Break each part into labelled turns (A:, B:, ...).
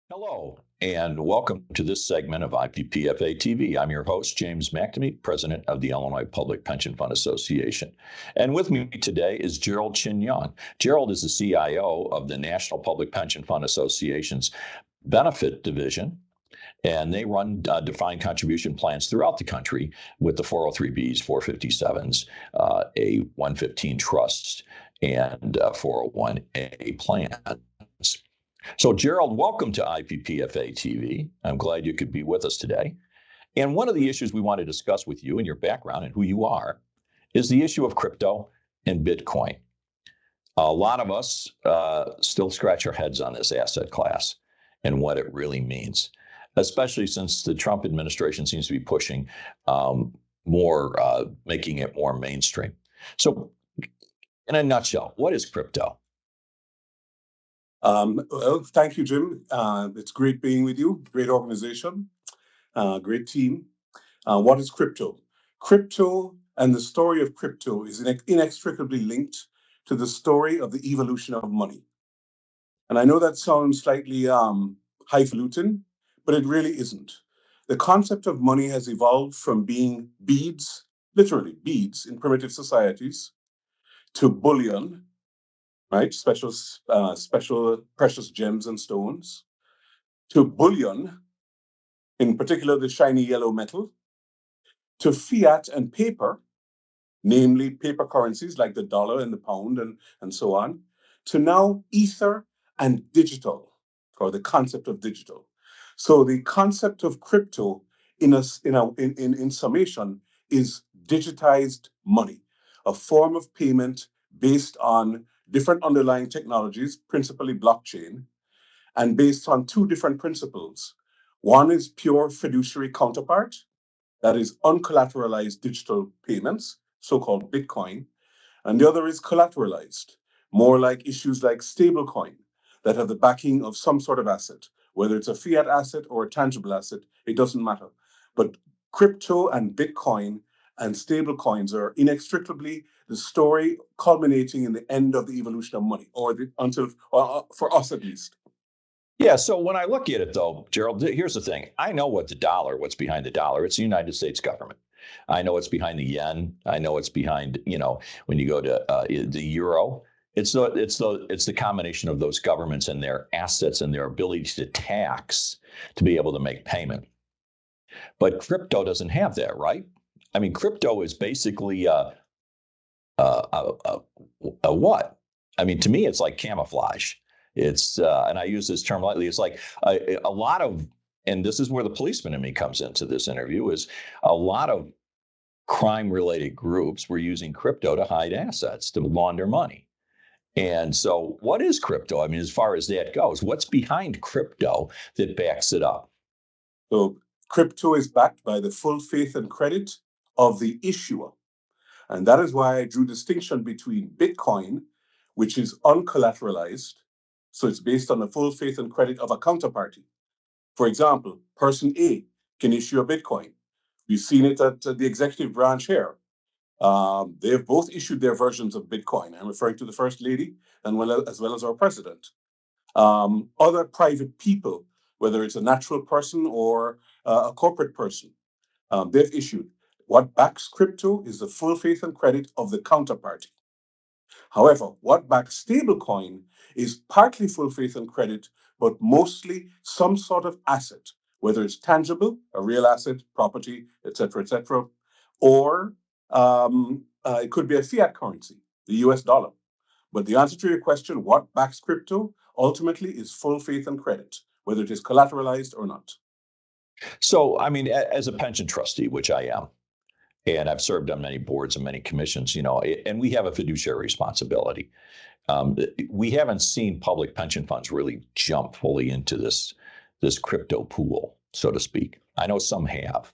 A: Hello, and welcome to this segment of IPPFA TV. I'm your host, James McNamee, President of the Illinois Public Pension Fund Association. And with me today is Gerald Chen-Young. Gerald is the CIO of the National Public Pension Fund Association's Benefit Division, and they run defined contribution plans throughout the country with the 403Bs, 457s, a 115 trusts, and 401A plans. So, Gerald, welcome to IPPFA TV. I'm glad you could be with us today. And one of the issues we want to discuss with you and your background and who you are is the issue of crypto and Bitcoin. A lot of us still scratch our heads on this asset class and what it really means, especially since the Trump administration seems to be pushing making it more mainstream. So, in a nutshell, what is crypto?
B: Well, thank you, Jim. It's great being with you. Great organization, great team. What is crypto? Crypto and the story of crypto is inextricably linked to the story of the evolution of money. And I know that sounds slightly highfalutin, but it really isn't. The concept of money has evolved from being beads, literally beads in primitive societies, to bullion, right? Special precious gems and stones, to bullion, in particular the shiny yellow metal, to fiat and paper, namely paper currencies like the dollar and the pound and so on, to now ether and digital, or the concept of digital. So the concept of crypto in summation is digitized money, a form of payment based on different underlying technologies, principally blockchain, and based on two different principles. One is pure fiduciary counterpart, that is uncollateralized digital payments, so-called Bitcoin, and the other is collateralized, more like issues like stablecoin that have the backing of some sort of asset, whether it's a fiat asset or a tangible asset, it doesn't matter. But crypto and Bitcoin and stablecoins are inextricably the story culminating in the end of the evolution of money, for us at least.
A: Yeah, so when I look at it, though, Gerald, here's the thing. I know what's behind the dollar. It's the United States government. I know what's behind the yen. I know what's behind, when you go to the euro. It's the combination of those governments and their assets and their ability to tax to be able to make payment. But crypto doesn't have that, right? I mean, crypto is basically a what? I mean, to me, it's like camouflage. It's, and I use this term lightly, it's like a lot of, and this is where the policeman in me comes into this interview, is a lot of crime-related groups were using crypto to hide assets, to launder money. And so what is crypto? I mean, as far as that goes, what's behind crypto that backs it up?
B: So crypto is backed by the full faith and credit of the issuer. And that is why I drew distinction between Bitcoin, which is uncollateralized, so it's based on the full faith and credit of a counterparty. For example, person A can issue a Bitcoin. We've seen it at the executive branch here. They have both issued their versions of Bitcoin. I'm referring to the First Lady as well as our president. Other private people, whether it's a natural person or a corporate person, they've issued. What backs crypto is the full faith and credit of the counterparty. However, what backs stablecoin is partly full faith and credit, but mostly some sort of asset, whether it's tangible, a real asset, property, etc., or it could be a fiat currency, the US dollar. But the answer to your question, what backs crypto, ultimately is full faith and credit, whether it is collateralized or not.
A: So, I mean, as a pension trustee, which I am, and I've served on many boards and many commissions, and we have a fiduciary responsibility. We haven't seen public pension funds really jump fully into this crypto pool, so to speak. I know some have.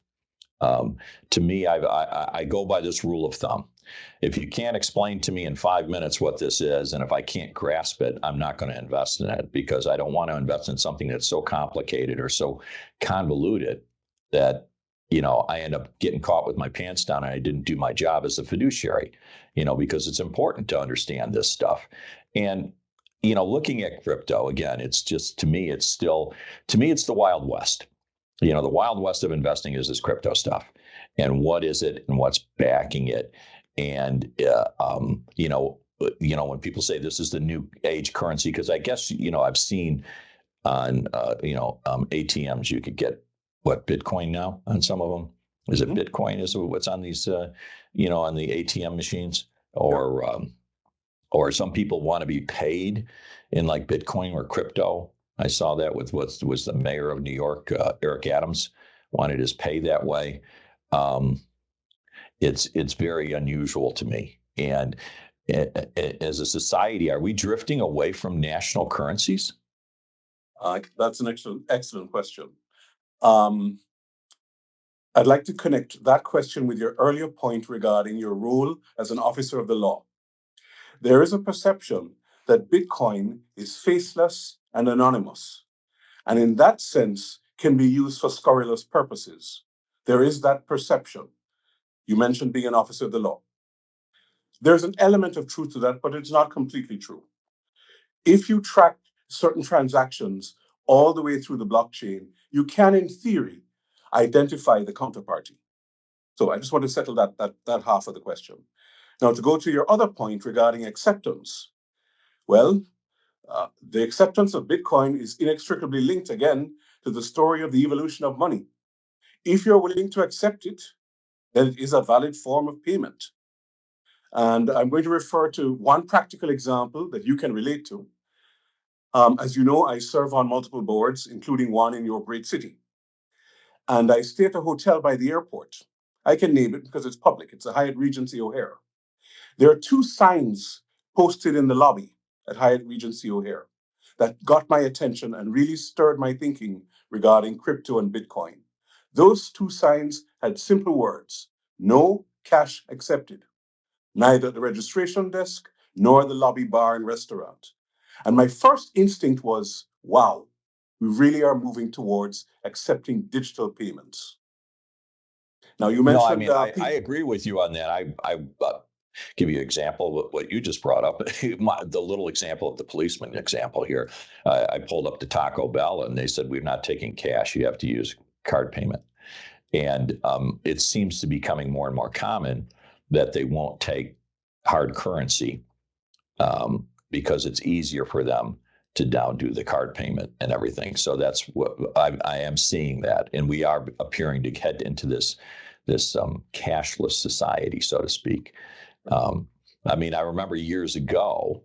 A: To me, I go by this rule of thumb. If you can't explain to me in 5 minutes what this is, and if I can't grasp it, I'm not going to invest in it, because I don't want to invest in something that's so complicated or so convoluted that I end up getting caught with my pants down and I didn't do my job as a fiduciary, because it's important to understand this stuff. And looking at crypto again, it's just to me, it's the Wild West. The Wild West of investing is this crypto stuff, and what is it, and what's backing it, and when people say this is the new age currency, because I guess I've seen on ATMs you could get Bitcoin now on some of them. Is it Bitcoin? Is what's on these on the ATM machines, or some people want to be paid in like Bitcoin or crypto. I saw that with what was the mayor of New York, Eric Adams, wanted his pay that way. It's very unusual to me. And as a society, are we drifting away from national currencies?
B: That's an excellent question. I'd like to connect that question with your earlier point regarding your role as an officer of the law. There is a perception that Bitcoin is faceless and anonymous, and in that sense can be used for scurrilous purposes. There is that perception. You mentioned being an officer of the law. There's an element of truth to that, but it's not completely true. If you track certain transactions all the way through the blockchain, you can, in theory, identify the counterparty. So I just want to settle that half of the question. Now, to go to your other point regarding acceptance, well, the acceptance of Bitcoin is inextricably linked again to the story of the evolution of money. If you're willing to accept it, then it is a valid form of payment. And I'm going to refer to one practical example that you can relate to. As you know, I serve on multiple boards, including one in your great city. And I stay at a hotel by the airport. I can name it because it's public. It's a Hyatt Regency O'Hare. There are two signs posted in the lobby at Hyatt Regency O'Hare that got my attention and really stirred my thinking regarding crypto and Bitcoin. Those two signs had simple words: no cash accepted, neither at the registration desk nor the lobby bar and restaurant. And my first instinct was, wow, we really are moving towards accepting digital payments. Now, you mentioned...
A: I agree with you on that. I give you an example of what you just brought up. The little example of the policeman example here. I pulled up to Taco Bell and they said, we're not taking cash. You have to use card payment. And it seems to be becoming more and more common that they won't take hard currency because it's easier for them to do the card payment and everything. So that's what I am seeing that. And we are appearing to head into this cashless society, so to speak. I remember years ago,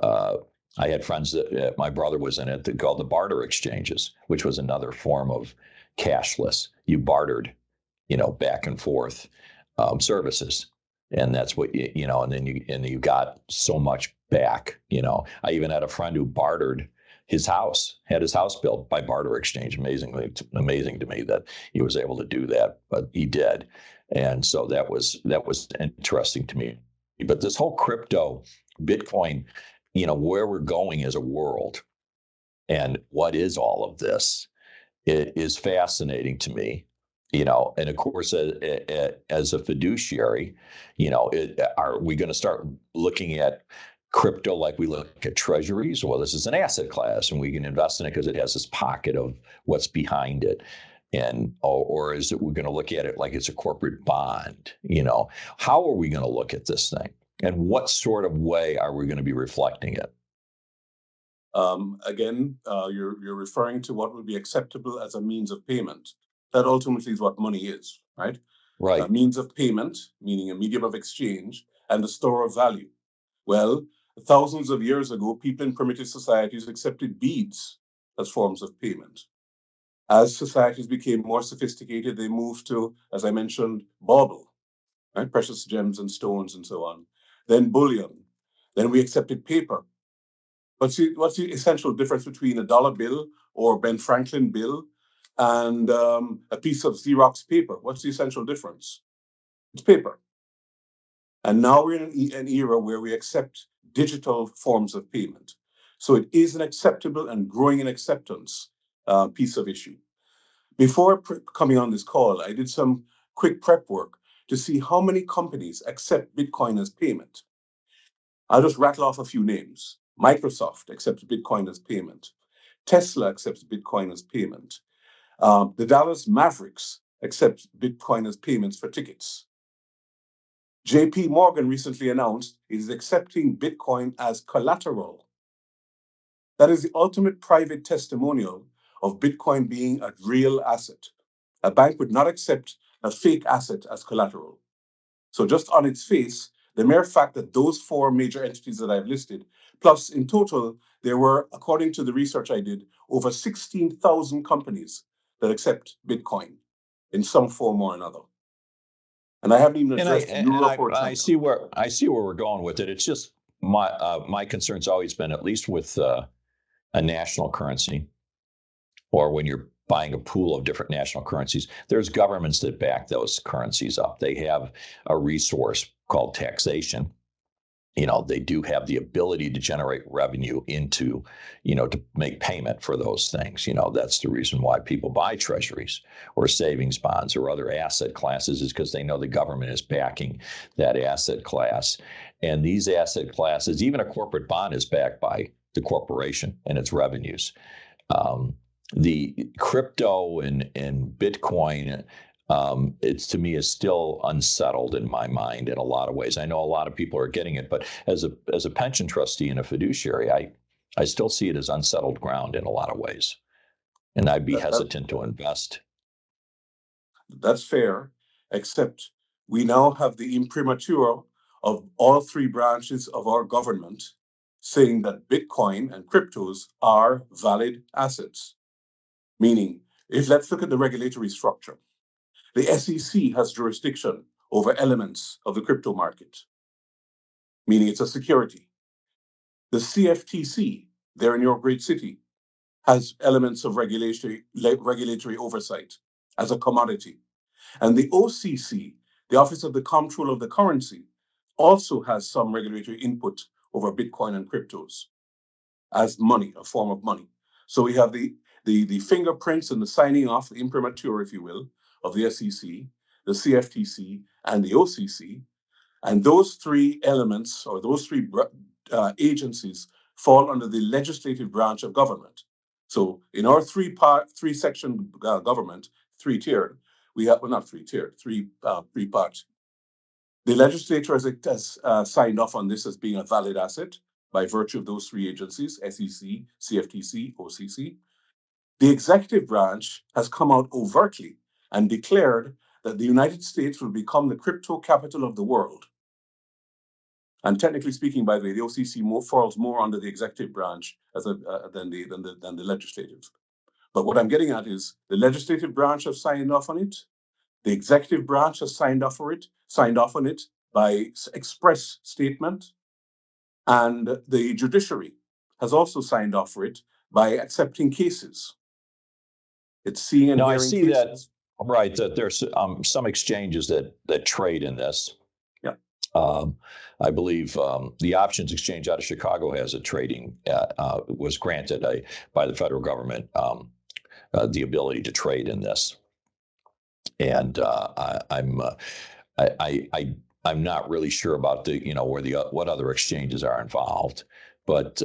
A: I had friends that my brother was in it that called the barter exchanges, which was another form of cashless. You bartered, back and forth services, and that's what and then you got so much back. I even had a friend who bartered had his house built by barter exchange. Amazing to me that he was able to do that, but he did. And so that was interesting to me. But this whole crypto, Bitcoin, where we're going as a world and what is all of this, it is fascinating to me. And of course, as a fiduciary, are we going to start looking at crypto like we look at treasuries? Well, this is an asset class and we can invest in it because it has this pocket of what's behind it. And or is it we're going to look at it like it's a corporate bond? How are we going to look at this thing? And what sort of way are we going to be reflecting it?
B: Again, you're referring to what would be acceptable as a means of payment. That ultimately is what money is, right?
A: Right.
B: A means of payment, meaning a medium of exchange, and a store of value. Well, thousands of years ago, people in primitive societies accepted beads as forms of payment. As societies became more sophisticated, they moved to, as I mentioned, bauble, right? Precious gems and stones and so on. Then bullion. Then we accepted paper. What's the essential difference between a dollar bill or Ben Franklin bill and a piece of Xerox paper? What's the essential difference? It's paper. And now we're in an era where we accept digital forms of payment. So it is an acceptable and growing in acceptance piece of issue. Before coming on this call, I did some quick prep work to see how many companies accept Bitcoin as payment. I'll just rattle off a few names. Microsoft accepts Bitcoin as payment. Tesla accepts Bitcoin as payment. The Dallas Mavericks accept Bitcoin as payments for tickets. JP Morgan recently announced it is accepting Bitcoin as collateral. That is the ultimate private testimonial of Bitcoin being a real asset. A bank would not accept a fake asset as collateral. So just on its face, the mere fact that those four major entities that I've listed, plus in total, there were, according to the research I did, over 16,000 companies that accept Bitcoin in some form or another. And I haven't even addressed Europe or China.
A: I see where we're going with it. It's just my concern's always been, at least with a national currency, or when you're buying a pool of different national currencies, there's governments that back those currencies up. They have a resource called taxation. They do have the ability to generate revenue into, to make payment for those things. That's the reason why people buy treasuries or savings bonds or other asset classes, is because they know the government is backing that asset class. And these asset classes, even a corporate bond, is backed by the corporation and its revenues. The crypto and Bitcoin, it's, to me, is still unsettled in my mind in a lot of ways. I know a lot of people are getting it, but as a pension trustee and a fiduciary, I still see it as unsettled ground in a lot of ways, and I'd be hesitant to invest.
B: That's fair, except we now have the imprimatur of all three branches of our government saying that Bitcoin and cryptos are valid assets. Meaning, let's look at the regulatory structure. The SEC has jurisdiction over elements of the crypto market, meaning it's a security. The CFTC, there in your great city, has elements of regulatory oversight as a commodity. And the OCC, the Office of the Comptroller of the Currency, also has some regulatory input over Bitcoin and cryptos as money, a form of money. So we have the fingerprints and the signing off, the imprimatur, if you will, of the SEC, the CFTC, and the OCC. And those three elements, or those three agencies, fall under the legislative branch of government. So in our three-section government, three-tiered, we have, well, not three-tiered, three parts. The legislature has signed off on this as being a valid asset by virtue of those three agencies, SEC, CFTC, OCC. The executive branch has come out overtly and declared that the United States will become the crypto capital of the world. And technically speaking, by the way, the OCC falls more under the executive branch than the legislative. But what I'm getting at is the legislative branch has signed off on it. The executive branch has signed off on it by express statement. And the judiciary has also signed off for it by accepting cases. It's seeing and hearing cases.
A: I see that, right, that there's some exchanges that trade in this.
B: Yeah.
A: I believe the Options Exchange out of Chicago has a trading, was granted by the federal government the ability to trade in this. And I'm not really sure about what other exchanges are involved, but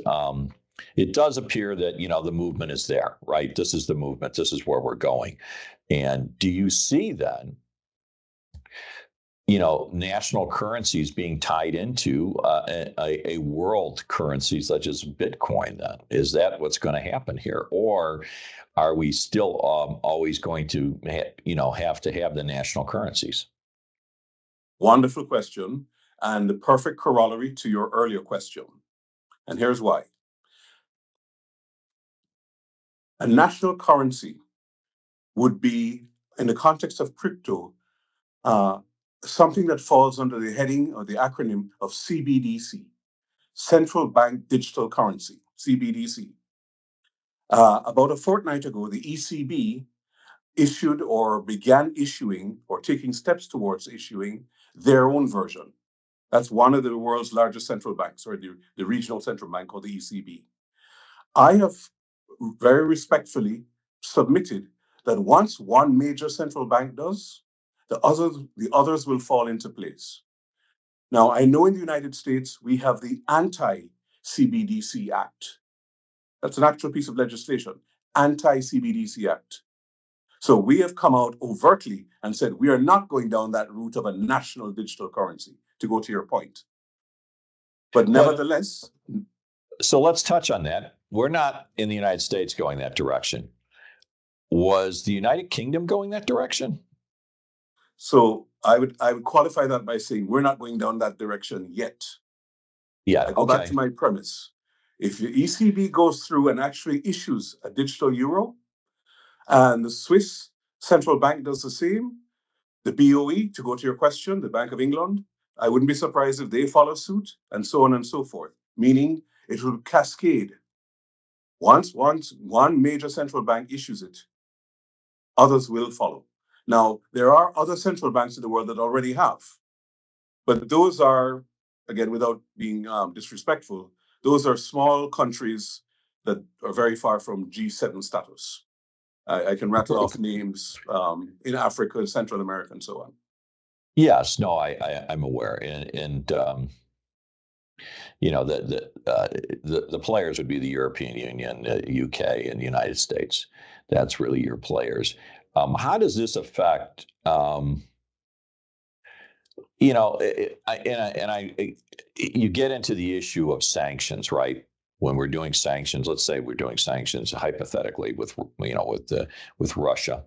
A: it does appear that the movement is there, right? This is the movement. This is where we're going. And do you see then, national currencies being tied into a world currency such as Bitcoin? Then is that what's going to happen here, or are we still always going to have to have the national currencies?
B: Wonderful question, and the perfect corollary to your earlier question. And here's why. A national currency would be, in the context of crypto, something that falls under the heading or the acronym of CBDC, Central Bank Digital Currency, CBDC. About a fortnight ago, the ECB issued or began issuing or taking steps towards issuing their own version. That's one of the world's largest central banks, or the regional central bank called the ECB. I have very respectfully submitted that once one major central bank does, the others will fall into place. Now, I know in the United States, we have the Anti-CBDC Act. That's an actual piece of legislation, Anti-CBDC Act. So we have come out overtly and said we are not going down that route of a national digital currency, to go to your point. But nevertheless.
A: So let's touch on that. We're not in the United States going that direction. Was the United Kingdom going that direction?
B: So I would qualify that by saying we're not going down that direction yet.
A: Yeah.
B: I go back to my premise. If the ECB goes through and actually issues a digital euro, and the Swiss central bank does the same, the BOE, to go to your question, the Bank of England, I wouldn't be surprised if they follow suit, and so on and so forth, meaning it will cascade. Once one major central bank issues it, others will follow. Now, there are other central banks in the world that already have, but those are, again, without being disrespectful, those are small countries that are very far from G7 status. I can rattle off names in Africa, Central America, and so on.
A: Yes, no, I'm aware, and you know the players would be the European Union, UK, and the United States. That's really your players. How does this affect? You know, you get into the issue of sanctions, right? When we're doing sanctions, let's say we're doing sanctions hypothetically with Russia,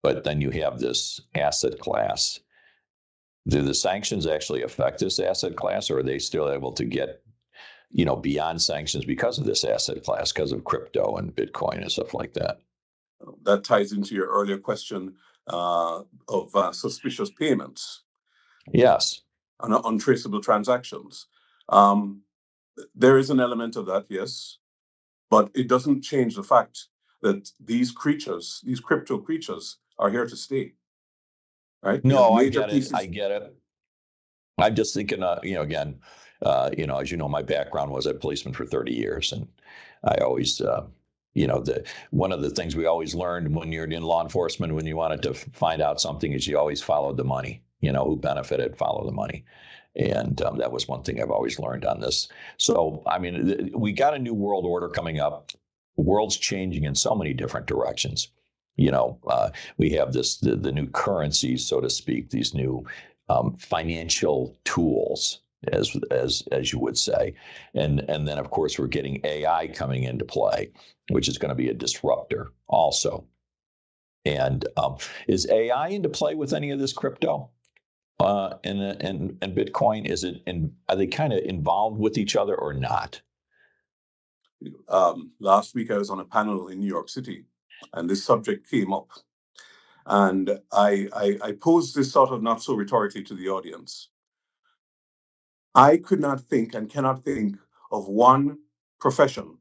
A: but then you have this asset class. Do the sanctions actually affect this asset class, or are they still able to get, beyond sanctions because of this asset class, because of crypto and Bitcoin and stuff like that?
B: That ties into your earlier question of suspicious payments.
A: Yes.
B: Untraceable transactions. There is an element of that, yes, but it doesn't change the fact that these crypto creatures, are here to stay. Right?
A: No, I get it. I'm just thinking, again, as you know, my background was a policeman for 30 years, and I always, one of the things we always learned when you're in law enforcement, when you wanted to find out something, is you always followed the money. Who benefited, follow the money. And that was one thing I've always learned on this. So, I mean, we got a new world order coming up. The world's changing in so many different directions. We have the new currencies, so to speak, these new financial tools, as you would say. And then, of course, we're getting AI coming into play, which is going to be a disruptor also. And is AI into play with any of this crypto? And Bitcoin, are they kind of involved with each other or not?
B: Last week I was on a panel in New York City, and this subject came up, and I posed this sort of not so rhetorically to the audience. I could not think and cannot think of one profession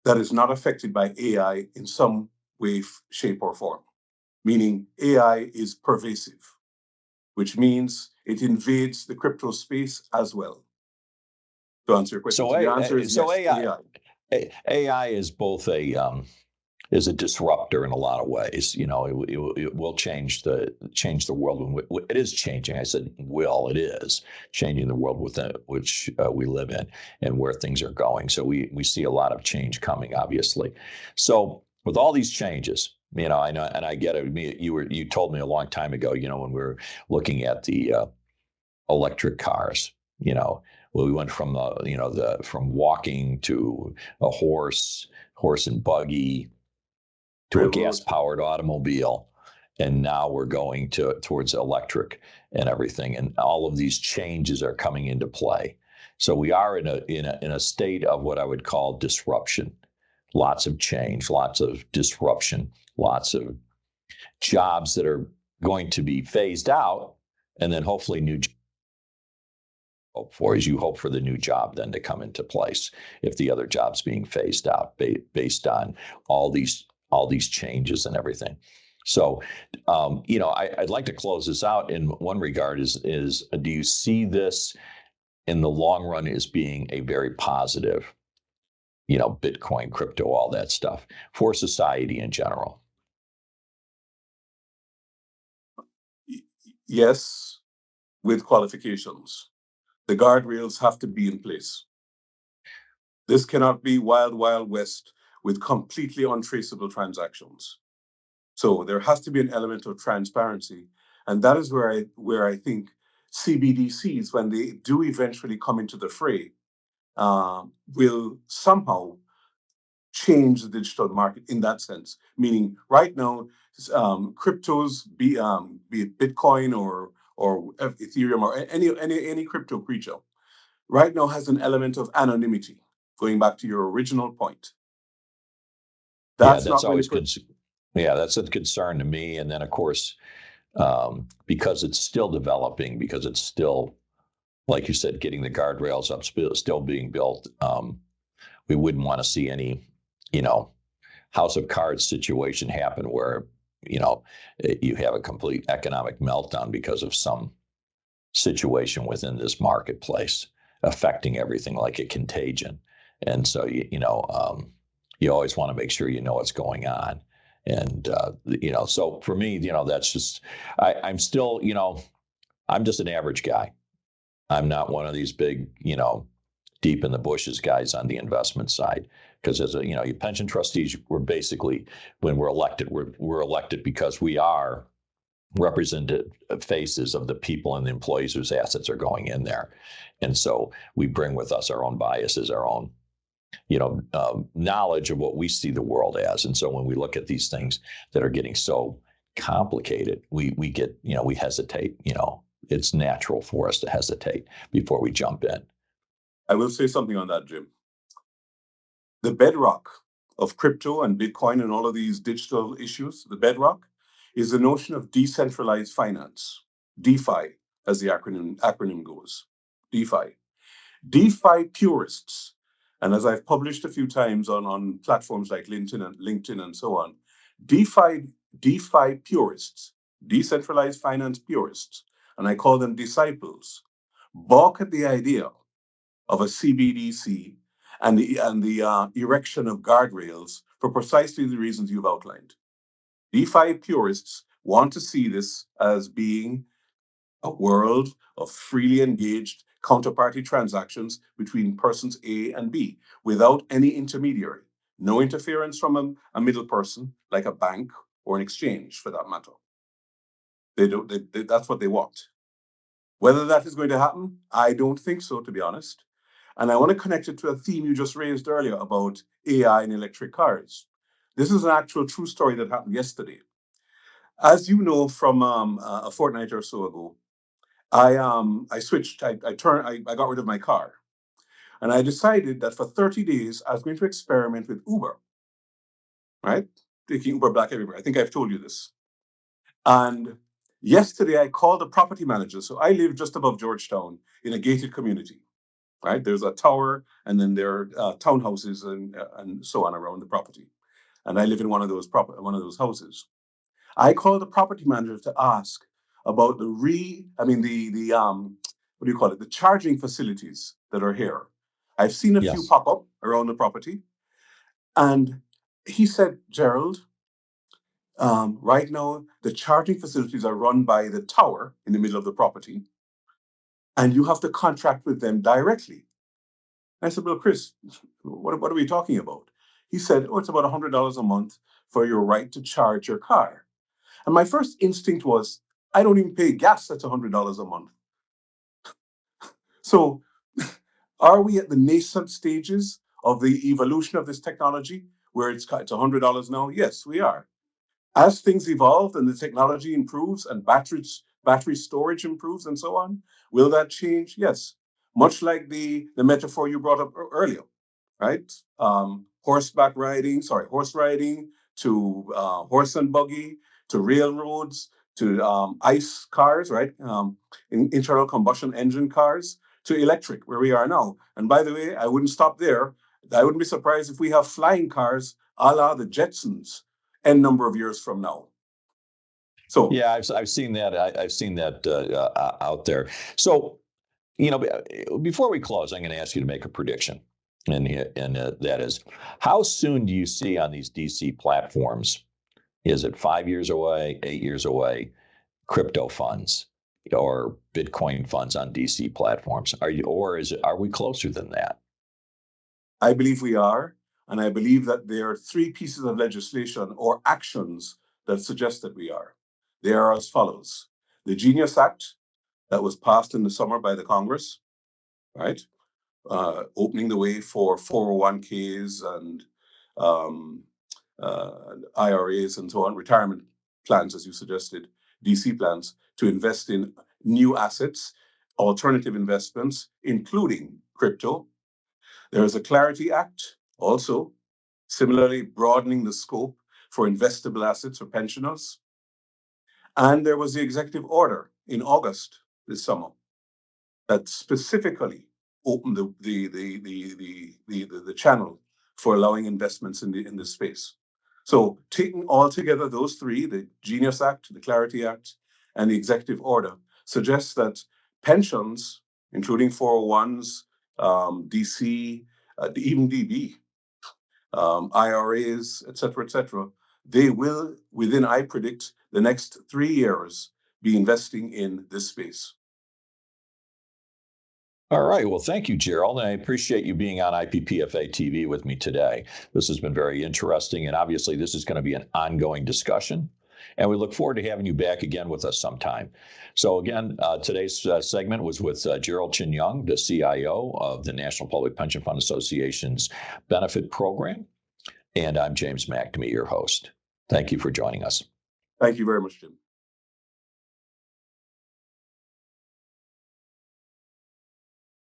B: that is not affected by AI in some way, shape, or form. Meaning AI is pervasive, which means it invades the crypto space as well. To answer your question, the answer is yes.
A: AI is both is a disruptor in a lot of ways. It will change the world. It is changing. I said will. It is changing the world within which we live in and where things are going. So we see a lot of change coming, obviously. So with all these changes, I know, and I get it. You told me a long time ago, when we were looking at the electric cars, we went from from walking to a horse and buggy to a gas-powered automobile, and now we're going towards electric and everything, and all of these changes are coming into play. So we are in a state of what I would call disruption. Lots of change, lots of disruption, lots of jobs that are going to be phased out, and then hopefully new jobs. You hope for the new job then to come into place if the other job's being phased out based on all these changes and everything. So, I'd like to close this out in one regard is do you see this in the long run as being a very positive, Bitcoin, crypto, all that stuff for society in general?
B: Yes, with qualifications. the guardrails have to be in place. This cannot be wild, wild west with completely untraceable transactions. So there has to be an element of transparency. And that is where I think CBDCs, when they do eventually come into the fray, will somehow change the digital market in that sense. Meaning, right now, cryptos, be it Bitcoin or Ethereum or any crypto creature, right now has an element of anonymity. Going back to your original point, that's
A: that's
B: not going
A: always
B: to.
A: that's a concern to me. And then, of course, because it's still developing, because it's still, like you said, getting the guardrails up, still being built. We wouldn't want to see any, house of cards situation happen where, you have a complete economic meltdown because of some situation within this marketplace affecting everything like a contagion. And so, you always want to make sure you know what's going on. And, so for me, that's just, I'm still, I'm just an average guy. I'm not one of these big, deep in the bushes guys on the investment side. Because as your pension trustees, we're basically, when we're elected, we're elected because we are represented faces of the people and the employees whose assets are going in there. And so we bring with us our own biases, our own, knowledge of what we see the world as. And so when we look at these things that are getting so complicated, we get, we hesitate, it's natural for us to hesitate before we jump in.
B: I will say something on that, Jim. The bedrock of crypto and Bitcoin and all of these digital issues, the bedrock is the notion of decentralized finance, DeFi, as the acronym goes, DeFi. DeFi purists, and as I've published a few times on platforms like LinkedIn and so on, DeFi purists, decentralized finance purists, and I call them disciples, balk at the idea of a CBDC and the erection of guardrails for precisely the reasons you've outlined. DeFi purists want to see this as being a world of freely engaged counterparty transactions between persons A and B without any intermediary, no interference from a middle person like a bank or an exchange for that matter. That's what they want. Whether that is going to happen, I don't think so, to be honest. And I want to connect it to a theme you just raised earlier about AI and electric cars. This is an actual true story that happened yesterday. As you know, from a fortnight or so ago, I switched. I got rid of my car, and I decided that for 30 days I was going to experiment with Uber. Right, taking Uber Black everywhere. I think I've told you this. And yesterday I called the property manager. So I live just above Georgetown in a gated community. Right, there's a tower, and then there are townhouses and so on around the property. And I live in one of those houses. I called the property manager to ask about the charging facilities that are here. I've seen a few pop up around the property, and he said, Gerald, right now the charging facilities are run by the tower in the middle of the property, and you have to contract with them directly. I said, well, Chris, what are we talking about? He said, oh, it's about $100 a month for your right to charge your car. And my first instinct was, I don't even pay gas that's $100 a month. So are we at the nascent stages of the evolution of this technology where it's $100 now? Yes, we are. As things evolve and the technology improves and battery storage improves and so on, will that change? Yes. Much like the metaphor you brought up earlier, right? Horse riding to horse and buggy to railroads to ICE cars, right? Internal combustion engine cars to electric, where we are now. And by the way, I wouldn't stop there. I wouldn't be surprised if we have flying cars a la the Jetsons N number of years from now. So
A: yeah, I've seen that. I've seen that out there. So, before we close, I'm going to ask you to make a prediction, and that is, how soon do you see on these DC platforms? Is it 5 years away, 8 years away? Crypto funds, or Bitcoin funds on DC platforms? Are we closer than that?
B: I believe we are, and I believe that there are three pieces of legislation or actions that suggest that we are. They are as follows. The Genius Act that was passed in the summer by the Congress, right? Opening the way for 401ks and IRAs and so on, retirement plans, as you suggested, DC plans, to invest in new assets, alternative investments, including crypto. There is a Clarity Act, also similarly broadening the scope for investable assets for pensioners. And there was the executive order in August this summer that specifically opened the channel for allowing investments in this space. So taking all together those three, the Genius Act, the Clarity Act, and the executive order, suggests that pensions, including 401s, DC, even DB, IRAs, et cetera, they will, within, I predict, the next 3 years, be investing in this space.
A: All right. Well, thank you, Gerald. And I appreciate you being on IPPFA TV with me today. This has been very interesting. And obviously, this is going to be an ongoing discussion. And we look forward to having you back again with us sometime. So again, today's segment was with Gerald Chen-Young, the CIO of the National Public Pension Fund Association's Benefit Program. And I'm James McNamee, your host. Thank you for joining us.
B: Thank you very much, Jim.